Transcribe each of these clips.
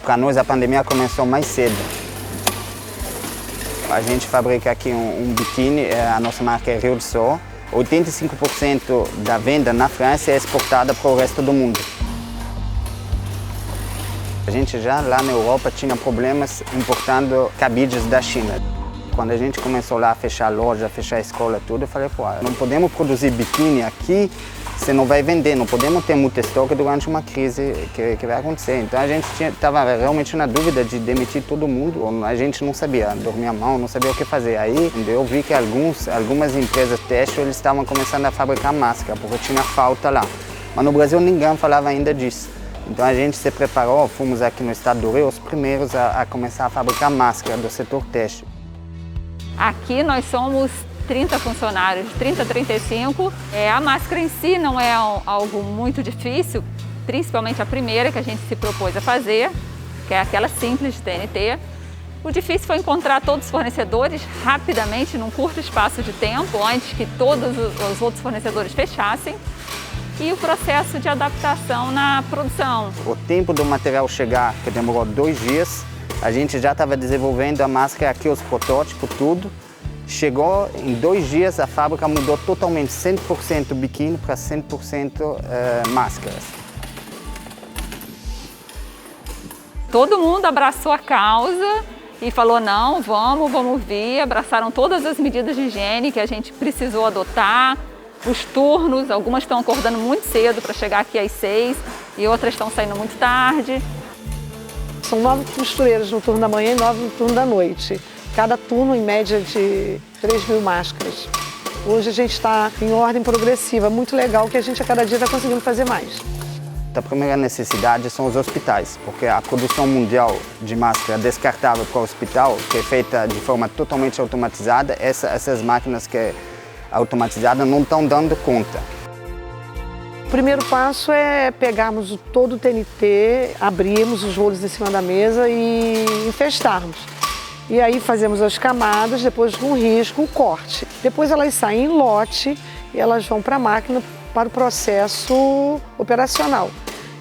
Para nós a pandemia começou mais cedo. A gente fabrica aqui um biquíni, a nossa marca é Rio do Sol. 85% da venda na França é exportada para o resto do mundo. A gente já lá na Europa tinha problemas importando cabides da China. Quando a gente começou lá a fechar a loja, a fechar a escola, tudo, eu falei, pô, não podemos produzir biquíni aqui, você não vai vender, não podemos ter muito estoque durante uma crise que vai acontecer. Então a gente estava realmente na dúvida de demitir todo mundo, a gente não sabia, dormia mal, não sabia o que fazer. Aí eu vi que algumas empresas têxtil eles estavam começando a fabricar máscara, porque tinha falta lá. Mas no Brasil ninguém falava ainda disso. Então a gente se preparou, fomos aqui no estado do Rio os primeiros a começar a fabricar máscara do setor têxtil. Aqui nós somos 30 funcionários, 30 a 35. A máscara em si não é algo muito difícil, principalmente a primeira que a gente se propôs a fazer, que é aquela simples de TNT. O difícil foi encontrar todos os fornecedores rapidamente, num curto espaço de tempo, antes que todos os outros fornecedores fechassem. E o processo de adaptação na produção. O tempo do material chegar, que demorou 2 dias, a gente já estava desenvolvendo a máscara aqui, os protótipos, tudo. Chegou em 2 dias, a fábrica mudou totalmente 100% biquíni para 100% máscaras. Todo mundo abraçou a causa e falou, não, vamos vir. Abraçaram todas as medidas de higiene que a gente precisou adotar. Os turnos, algumas estão acordando muito cedo para chegar aqui às 6 e outras estão saindo muito tarde. São 9 costureiras no turno da manhã e 9 no turno da noite. Cada turno em média de 3.000 máscaras. Hoje a gente está em ordem progressiva, muito legal que a gente a cada dia está conseguindo fazer mais. A primeira necessidade são os hospitais, porque a produção mundial de máscara descartável para o hospital, que é feita de forma totalmente automatizada, essas máquinas que é automatizadas não estão dando conta. O primeiro passo é pegarmos todo o TNT, abrirmos os rolos em cima da mesa e infestarmos. E aí fazemos as camadas, depois com risco, o corte. Depois elas saem em lote e elas vão para a máquina para o processo operacional,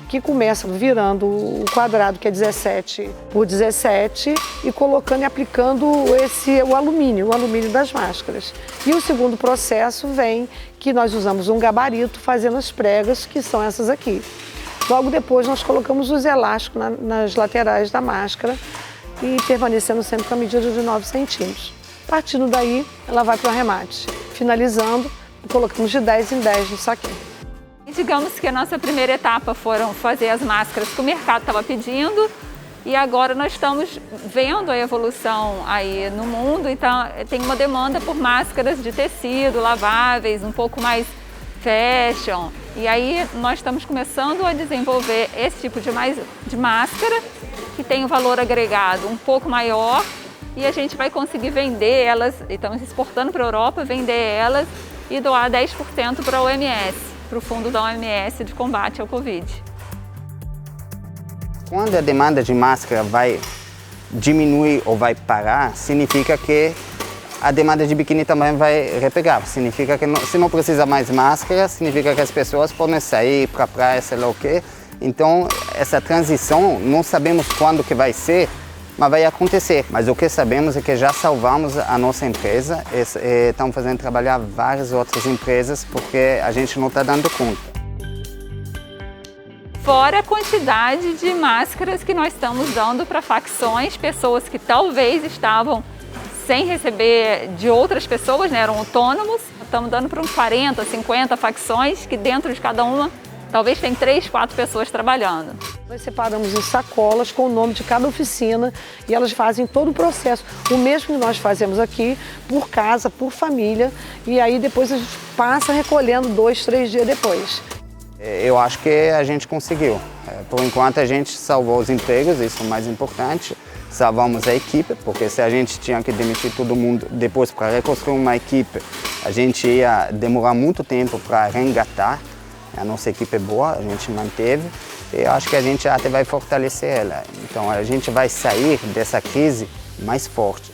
que começa virando o quadrado, que é 17 por 17, e colocando e aplicando o alumínio das máscaras. E o segundo processo vem que nós usamos um gabarito fazendo as pregas, que são essas aqui. Logo depois nós colocamos os elásticos nas laterais da máscara e permanecendo sempre com a medida de 9 centímetros. Partindo daí, ela vai para o arremate. Finalizando, colocamos de 10 em 10 no saquinho. Digamos que a nossa primeira etapa foram fazer as máscaras que o mercado estava pedindo e agora nós estamos vendo a evolução aí no mundo, então tem uma demanda por máscaras de tecido, laváveis, um pouco mais fashion. E aí nós estamos começando a desenvolver esse tipo de máscara que tem um valor agregado um pouco maior e a gente vai conseguir vender elas, estamos exportando para a Europa, vender elas e doar 10% para a OMS, para o fundo da OMS de combate ao Covid. Quando a demanda de máscara vai diminuir ou vai parar, significa que a demanda de biquíni também vai repegar. Significa que se não precisa mais máscara, significa que as pessoas podem sair para a praia, sei lá o quê. Então, essa transição, não sabemos quando que vai ser, mas vai acontecer. Mas o que sabemos é que já salvamos a nossa empresa e estamos fazendo trabalhar várias outras empresas porque a gente não está dando conta. Fora a quantidade de máscaras que nós estamos dando para facções, pessoas que talvez estavam sem receber de outras pessoas, né, eram autônomos. Estamos dando para uns 40, 50 facções que dentro de cada uma talvez tem 3, 4 pessoas trabalhando. Nós separamos em sacolas com o nome de cada oficina e elas fazem todo o processo. O mesmo que nós fazemos aqui, por casa, por família, e aí depois a gente passa recolhendo 2, 3 dias depois. Eu acho que a gente conseguiu. Por enquanto a gente salvou os empregos, isso é o mais importante. Salvamos a equipe, porque se a gente tinha que demitir todo mundo depois para reconstruir uma equipe, a gente ia demorar muito tempo para reengatar. A nossa equipe é boa, a gente manteve e eu acho que a gente até vai fortalecer ela. Então a gente vai sair dessa crise mais forte.